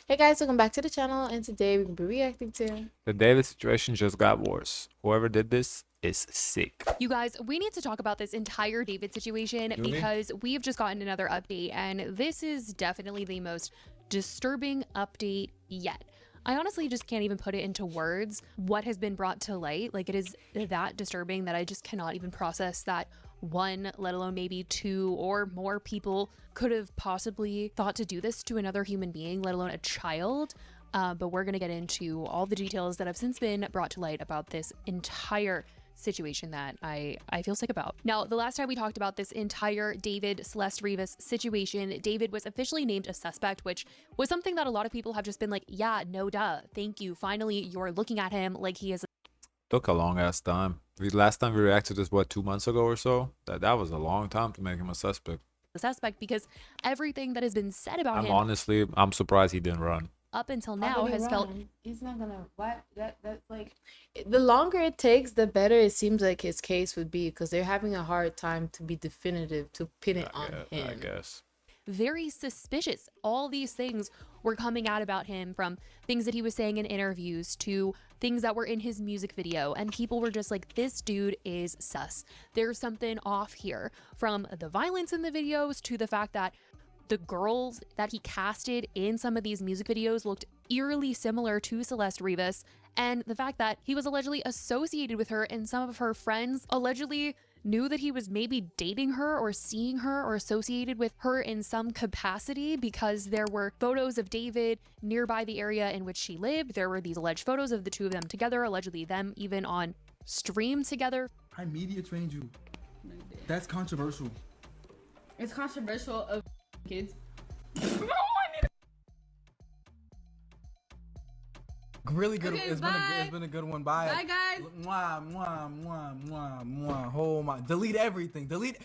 Hey guys, welcome back to the channel, and today we'll be reacting to The David situation just got worse. Whoever did this is sick. You guys, we need to talk about this entire David situation because we've just gotten another update, and this is definitely the most disturbing update yet. I honestly just can't even put it into words what has been brought to light. Like, it is that disturbing that I just cannot even process that one, let alone maybe two or more people could have possibly thought to do this to another human being, let alone a child. But we're going to get into all the details that have since been brought to light about this entire situation that I feel sick about. Now, the last time we talked about this entire David Celeste Rivas situation, David was officially named a suspect, which was something that a lot of people have just been like, yeah, no duh, thank you. Finally, you're looking at him like he is Took a long ass time. Last time we reacted to this, what, 2 months ago or so? That was a long time to make him a suspect. a suspect because everything that has been said about him I'm surprised he didn't run. up until now has felt he's not gonna what that's like the longer it takes, the better it seems like his case would be, because they're having a hard time to be definitive, to pin it on him. I guess. very suspicious. All these things were coming out about him, from things that he was saying in interviews to things that were in his music video, and people were just like, this dude is sus. There's something off here, from the violence in the videos to the fact that the girls that he casted in some of these music videos looked eerily similar to Celeste Rivas, and the fact that he was allegedly associated with her, and some of her friends allegedly knew that he was maybe dating her or seeing her or associated with her in some capacity, because there were photos of David nearby the area in which she lived. There were these alleged photos of the two of them together, allegedly them even on stream together. I media trained you. That's controversial. It's controversial of kids. Really good. Okay, It's been a good one. Bye. Bye, guys. Mwah, mwah, mwah, mwah, mwah. Oh my. Delete everything. Delete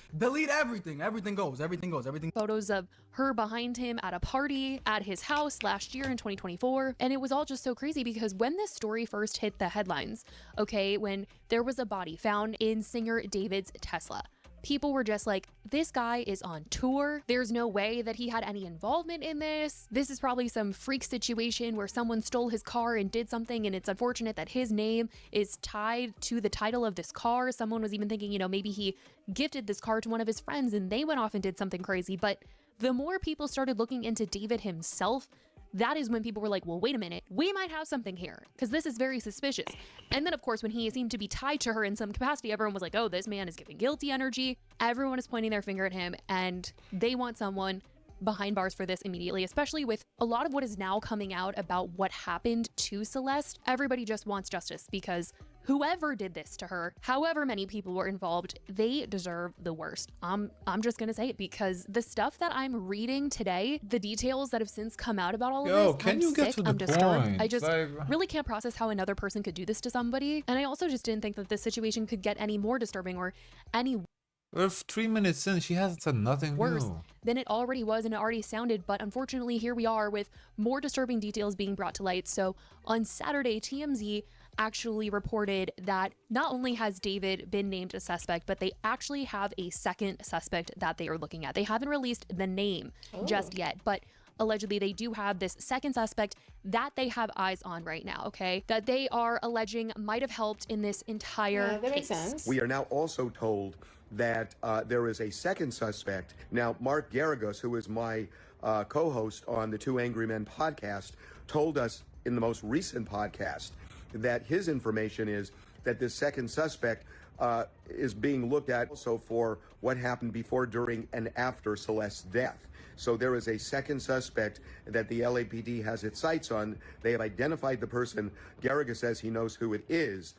everything. Everything goes. Everything. Photos of her behind him at a party at his house last year in 2024. And it was all just so crazy because when this story first hit the headlines, okay, when there was a body found in singer David's Tesla, people were just like, this guy is on tour. There's no way that he had any involvement in this. This is probably some freak situation where someone stole his car and did something, and it's unfortunate that his name is tied to the title of this car. Someone was even thinking, maybe he gifted this car to one of his friends and they went off and did something crazy. But the more people started looking into David himself, that is when people were like, well, wait a minute, we might have something here, because this is very suspicious. And then, of course, when he seemed to be tied to her in some capacity, everyone was like, oh, this man is giving guilty energy. Everyone is pointing their finger at him, and they want someone behind bars for this immediately, especially with a lot of what is now coming out about what happened to Celeste. Everybody just wants justice, because whoever did this to her, however many people were involved, they deserve the worst. I'm just gonna say it, because the stuff that I'm reading today, the details that have since come out about all of this, I'm sick, I'm disturbed. I just really can't process how another person could do this to somebody. And I also just didn't think that this situation could get any more disturbing or any We're 3 minutes in. She hasn't said nothing worse new. than it already was and it already sounded. But unfortunately, here we are with more disturbing details being brought to light. So on Saturday, TMZ actually reported that not only has David been named a suspect, but they actually have a second suspect that they are looking at. They haven't released the name just yet, but allegedly they do have this second suspect that they have eyes on right now, okay? That they are alleging might have helped in this entire That makes case. sense. We are now also told that there is a second suspect. Now, Mark Garrigus, who is my co-host on the Two Angry Men podcast, told us in the most recent podcast that his information is that this second suspect is being looked at also for what happened before, during, and after Celeste's death. So there is a second suspect that the LAPD has its sights on. They have identified the person. Garrigus says he knows who it is,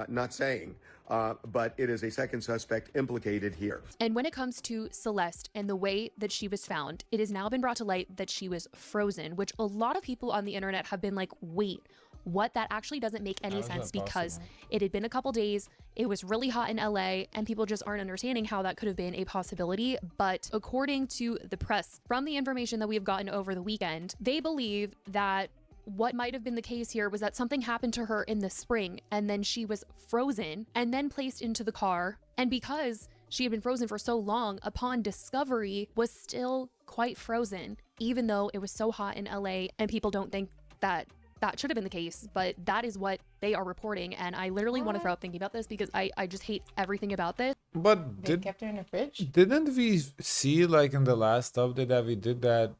not saying, but it is a second suspect implicated here. And when it comes to Celeste and the way that she was found, it has now been brought to light that she was frozen, which a lot of people on the internet have been like, wait, what? That actually doesn't make any sense, because it had been a couple days, it was really hot in LA, and people just aren't understanding how that could have been a possibility. But according to the press, from the information that we have gotten over the weekend, they believe that what might have been the case here was that something happened to her in the spring, and then she was frozen and then placed into the car. And because she had been frozen for so long, upon discovery was still quite frozen, even though it was so hot in LA, and people don't think that that should have been the case, but that is what they are reporting. And I literally want to throw up thinking about this because I just hate everything about this. But They kept her in the fridge. didn't we see, like, in the last update that we did, that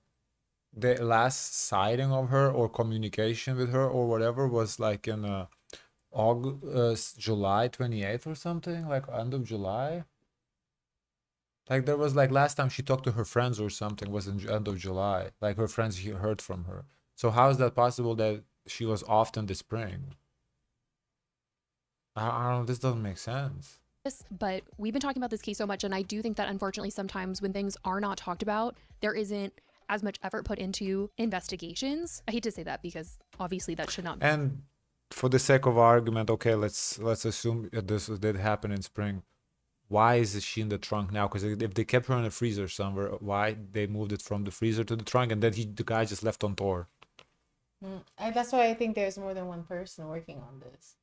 the last sighting of her or communication with her or whatever was like in August, July 28th or something, like end of July? Like there was like last time she talked to her friends or something was in end of July. Like her friends heard from her. So how is that possible that she was off in the spring? I don't know. This doesn't make sense. But we've been talking about this case so much, and I do think that unfortunately sometimes when things are not talked about, there isn't as much effort put into investigations. I hate to say that because obviously that should not be. And for the sake of argument, okay, let's assume this did happen in spring. Why is she in the trunk now? Because if they kept her in a freezer somewhere, why they moved it from the freezer to the trunk, and then the guy just left on tour? That's why I think there's more than one person working on this.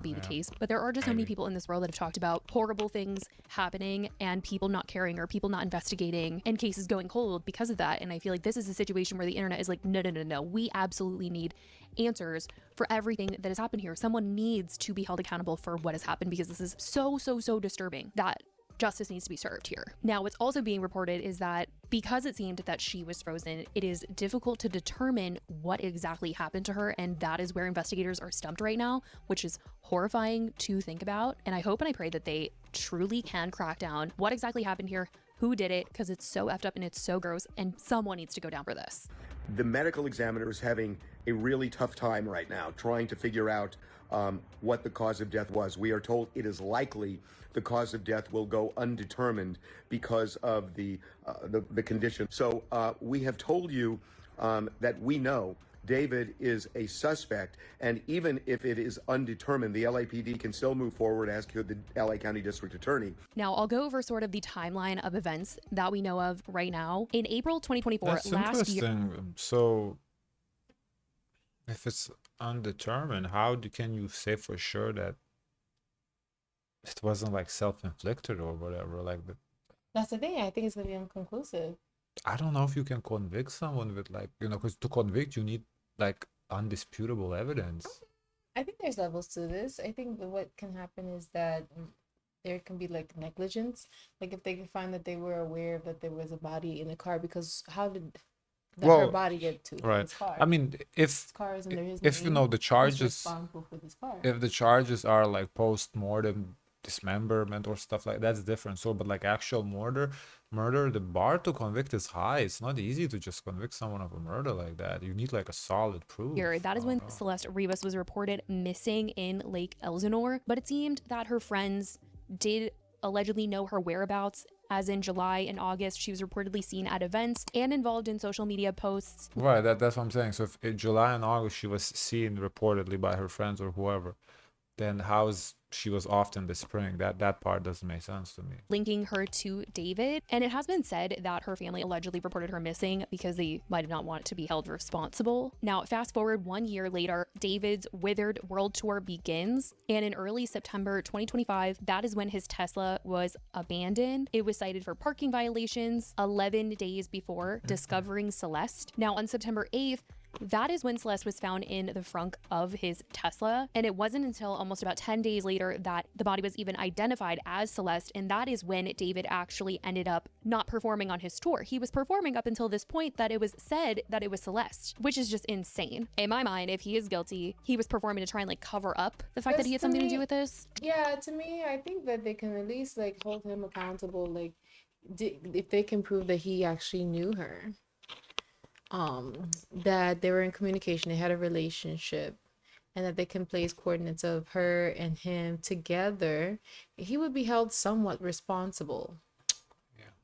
Be the case, but there are just so many people in this world that have talked about horrible things happening and people not caring or people not investigating and cases going cold because of that. And I feel like this is a situation where the internet is like, no, we absolutely need answers for everything that has happened here. Someone needs to be held accountable for what has happened because this is so disturbing that justice needs to be served here. Now, what's also being reported is that because it seemed that she was frozen, it is difficult to determine what exactly happened to her, and that is where investigators are stumped right now, which is horrifying to think about. And I hope and I pray that they truly can crack down what exactly happened here, who did it, because it's so effed up and it's so gross, and someone needs to go down for this. The medical examiner is having a really tough time right now trying to figure out what the cause of death was. We are told it is likely the cause of death will go undetermined because of the condition. So we have told you that we know David is a suspect, and even if it is undetermined, the LAPD can still move forward, as could the LA County District Attorney. Now, I'll go over sort of the timeline of events that we know of right now. In April 2024, That's last year. interesting. So, if it's undetermined, how can you say for sure that it wasn't like self-inflicted or whatever? That's the thing. I think it's gonna be inconclusive. I don't know if you can convict someone with, like, because to convict you need like undisputable evidence. I think there's levels to this. I think that what can happen is that there can be like negligence. Like if they can find that they were aware that there was a body in the car, because how did her body get to his car? I mean, if you know the charges, responsible for this car. if the charges are like post-mortem dismemberment or stuff like that's different. So, but like actual murder, the bar to convict is high. It's not easy to just convict someone of a murder like that. You need like a solid proof. That is when Celeste Rivas was reported missing in Lake Elsinore, but it seemed that her friends did allegedly know her whereabouts, as in July and August she was reportedly seen at events and involved in social media posts. Right, that's what I'm saying. So if in July and August she was seen reportedly by her friends or whoever, then how's she was off in the spring? That part doesn't make sense to me. Linking her to David, and it has been said that her family allegedly reported her missing because they might not want to be held responsible. Now, fast forward 1 year later, David's Withered World Tour begins, and in early September 2025, that is when his Tesla was abandoned. It was cited for parking violations 11 days before discovering Celeste. Now, on September 8th, that is when Celeste was found in the frunk of his Tesla, and it wasn't until almost about 10 days later that the body was even identified as Celeste, and that is when David actually ended up not performing on his tour. He was performing up until this point that it was said that it was Celeste, which is just insane. In my mind, if he is guilty, he was performing to try and like cover up the fact that he had something to do with this. Yeah, to me, I think that they can at least like hold him accountable, like if they can prove that he actually knew her. That they were in communication, they had a relationship, and that they can place coordinates of her and him together, he would be held somewhat responsible.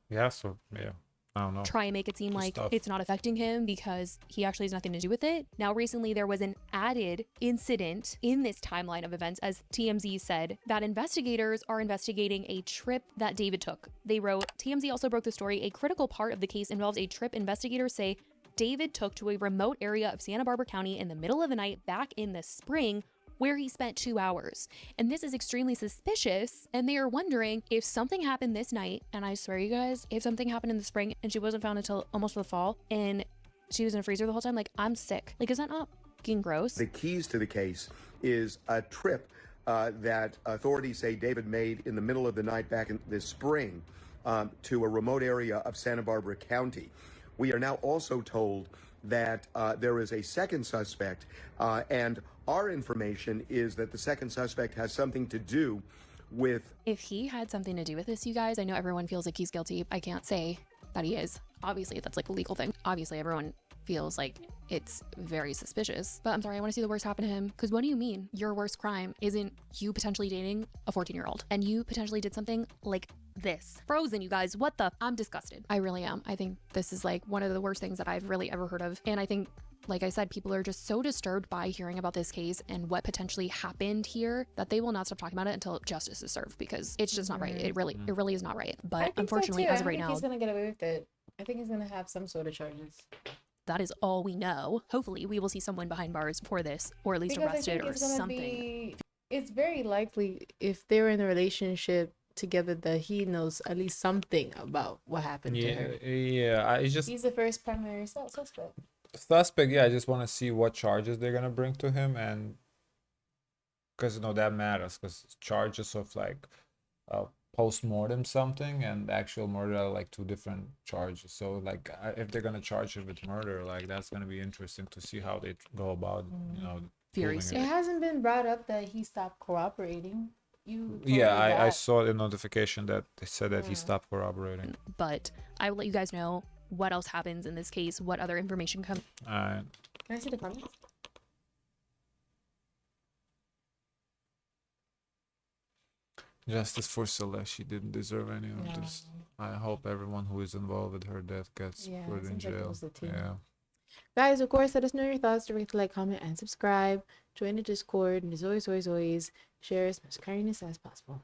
Yeah, so yeah, I don't know. Try and make it seem like it's not affecting him because he actually has nothing to do with it. Now, recently there was an added incident in this timeline of events, as TMZ said, that investigators are investigating a trip that David took. They wrote, TMZ also broke the story. A critical part of the case involves a trip investigators say David took to a remote area of Santa Barbara County in the middle of the night back in the spring where he spent 2 hours. And this is extremely suspicious. And they are wondering if something happened this night. And I swear, you guys, if something happened in the spring and she wasn't found until almost the fall and she was in a freezer the whole time, like, I'm sick. Like, is that not fucking gross? The keys to the case is a trip that authorities say David made in the middle of the night back in this spring to a remote area of Santa Barbara County. We are now also told that there is a second suspect, and our information is that the second suspect has something to do with... If he had something to do with this, you guys, I know everyone feels like he's guilty. I can't say that he is. Obviously, that's like a legal thing. Obviously, everyone feels like it's very suspicious. But I'm sorry, I want to see the worst happen to him. Because what do you mean your worst crime isn't you potentially dating a 14-year-old and you potentially did something like this? Frozen, you guys. What the? I'm disgusted. I really am. I think this is like one of the worst things that I've really ever heard of. And I think, like I said, people are just so disturbed by hearing about this case and what potentially happened here that they will not stop talking about it until justice is served, because it's just not right. It really is not right. But unfortunately, as of right now, he's gonna get away with it. I think he's gonna have some sort of charges. That is all we know. Hopefully, we will see someone behind bars for this, or at least arrested or something. It's very likely if they're in a relationship together that he knows at least something about what happened to her. Yeah. He's the first primary suspect. Yeah, I just want to see what charges they're gonna bring to him, and because that matters, because charges of like post-mortem something and actual murder are like two different charges. So like if they're gonna charge him with murder, like that's gonna be interesting to see how they go about Very proving soon. It hasn't been brought up that he stopped cooperating. I saw a notification that they said that he stopped corroborating. But I will let you guys know what else happens in this case, what other information comes. Can I see the comments? Justice for Celeste. She didn't deserve any of this. I hope everyone who is involved with her death gets put in jail. Guys, of course, let us know your thoughts. Don't forget to like, comment, and subscribe. Join the Discord. And as always, share as much kindness as possible.